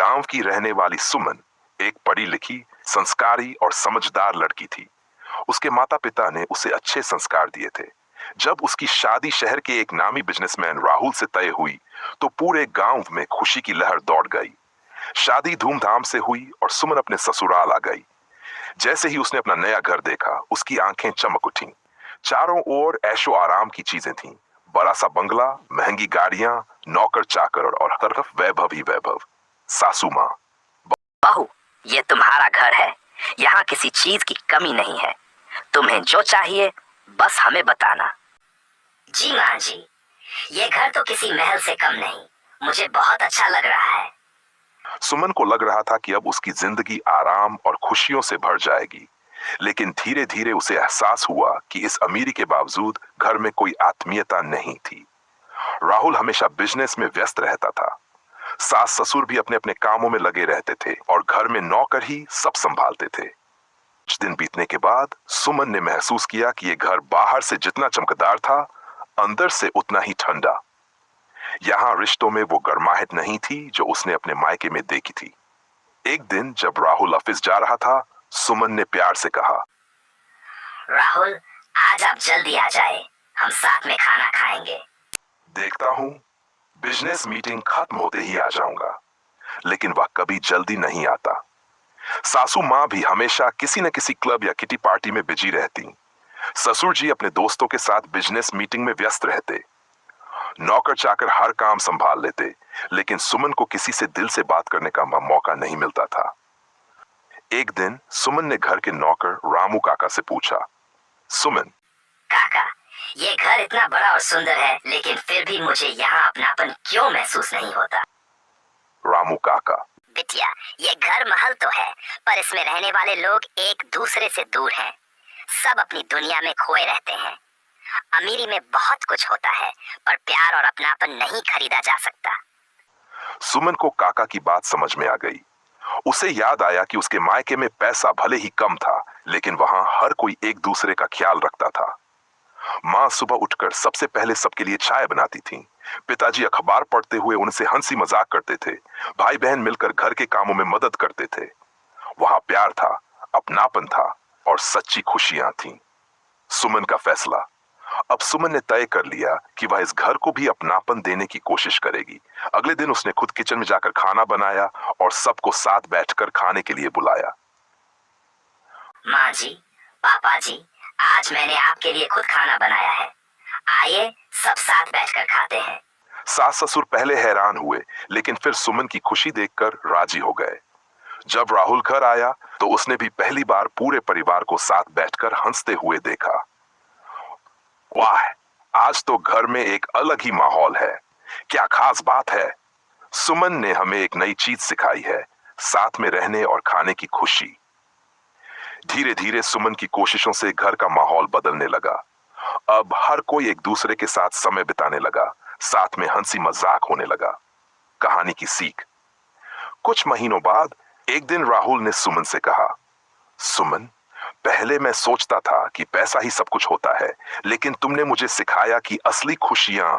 गांव की रहने वाली सुमन एक पढ़ी लिखी, संस्कारी और समझदार लड़की थी। उसके माता पिता ने उसे अच्छे संस्कार दिए थे। जब उसकी शादी शहर के एक नामी बिजनेसमैन राहुल से तय हुई तो पूरे गांव में खुशी की लहर दौड़ गई। शादी धूमधाम से हुई और सुमन अपने ससुराल आ गई। जैसे ही उसने अपना नया घर देखा, उसकी आंखें चमक उठीं। चारों ओर ऐशो आराम की चीजें थीं। बड़ा सा बंगला, महंगी गाड़ियां, नौकर चाकर और हर तरफ वैभव ही वैभव। सासू माँ: बहू, ये तुम्हारा घर है। यहाँ किसी चीज की कमी नहीं है। तुम्हें जो चाहिए बस हमें बताना। जी माँ जी, ये घर तो किसी महल से कम नहीं। मुझे बहुत अच्छा लग रहा है। सुमन को लग रहा था कि अब उसकी जिंदगी आराम और खुशियों से भर जाएगी, लेकिन धीरे धीरे उसे एहसास हुआ कि इस अमीरी के बावजूद घर में कोई आत्मीयता नहीं थी। राहुल हमेशा बिजनेस में व्यस्त रहता था। सास ससुर भी अपने अपने कामों में लगे रहते थे और घर में नौकर ही सब संभालते थे। कुछ दिन बीतने के बाद सुमन ने महसूस किया कि ये घर बाहर से जितना चमकदार था, अंदर से उतना ही ठंडा। यहाँ रिश्तों में वो गर्माहट नहीं थी जो उसने अपने मायके में देखी थी। एक दिन जब राहुल ऑफिस जा रहा था, सुमन ने प्यार से कहा, राहुल, आज आप जल्दी आ जाए, हम साथ में खाना खाएंगे। देखता हूँ, बिजनेस मीटिंग खत्म होते ही आ जाऊंगा। लेकिन वह कभी जल्दी नहीं आता। सासू माँ भी हमेशा किसी न किसी क्लब या किटी पार्टी में बिजी रहती। ससुर जी अपने दोस्तों के साथ बिजनेस मीटिंग में व्यस्त रहते। नौकर चाकर हर काम संभाल लेते, लेकिन सुमन को किसी से दिल से बात करने का मौका नहीं मिलता था। एक दिन सुमन ने घर के नौकर रामू काका से पूछा, सुमन, काका, ये घर इतना बड़ा और सुंदर है, लेकिन फिर भी मुझे यहाँ अपनापन क्यों महसूस नहीं होता? रामू काका: बिटिया, ये घर महल तो है, पर इसमें रहने वाले लोग एक दूसरे से दूर हैं। सब अपनी दुनिया में खोए रहते हैं। अमीरी में बहुत कुछ होता है, पर प्यार और अपनापन नहीं खरीदा जा सकता। सुमन को काका की बात समझ में आ गई। उसे याद आया कि उसके मायके में पैसा भले ही कम था, लेकिन वहां हर कोई एक दूसरे का ख्याल रखता था। माँ सुबह उठकर सबसे पहले सबके लिए चाय बनाती थी। पिताजी अखबार पढ़ते हुए उनसे हंसी मजाक करते थे। भाई बहन मिलकर घर के कामों में मदद करते थे। वहां प्यार था, अपनापन था और सच्ची खुशियां थीं। सुमन का फैसला: अब सुमन ने तय कर लिया कि वह इस घर को भी अपनापन देने की कोशिश करेगी। अगले दिन उसने खुद किचन में जाकर खाना बनाया और सबको साथ बैठकर खाने के लिए बुलाया। माँ जी, पापा जी, आज मैंने आपके लिए खुद खाना बनाया है। आइए सब साथ बैठकर खाते हैं। सास ससुर पहले हैरान हुए, लेकिन फिर सुमन की खुशी देखकर राजी हो गए। जब राहुल घर आया तो उसने भी पहली बार पूरे परिवार को साथ बैठकर हंसते हुए देखा। वाह, आज तो घर में एक अलग ही माहौल है। क्या खास बात है? सुमन ने हमें एक नई चीज सिखाई है, साथ में रहने और खाने की खुशी। धीरे धीरे सुमन की कोशिशों से घर का माहौल बदलने लगा। अब हर कोई एक दूसरे के साथ समय बिताने लगा, साथ में हंसी मजाक होने लगा। कहानी की सीख: कुछ महीनों बाद एक दिन राहुल ने सुमन से कहा, सुमन, पहले मैं सोचता था कि पैसा ही सब कुछ होता है, लेकिन तुमने मुझे सिखाया कि असली खुशियां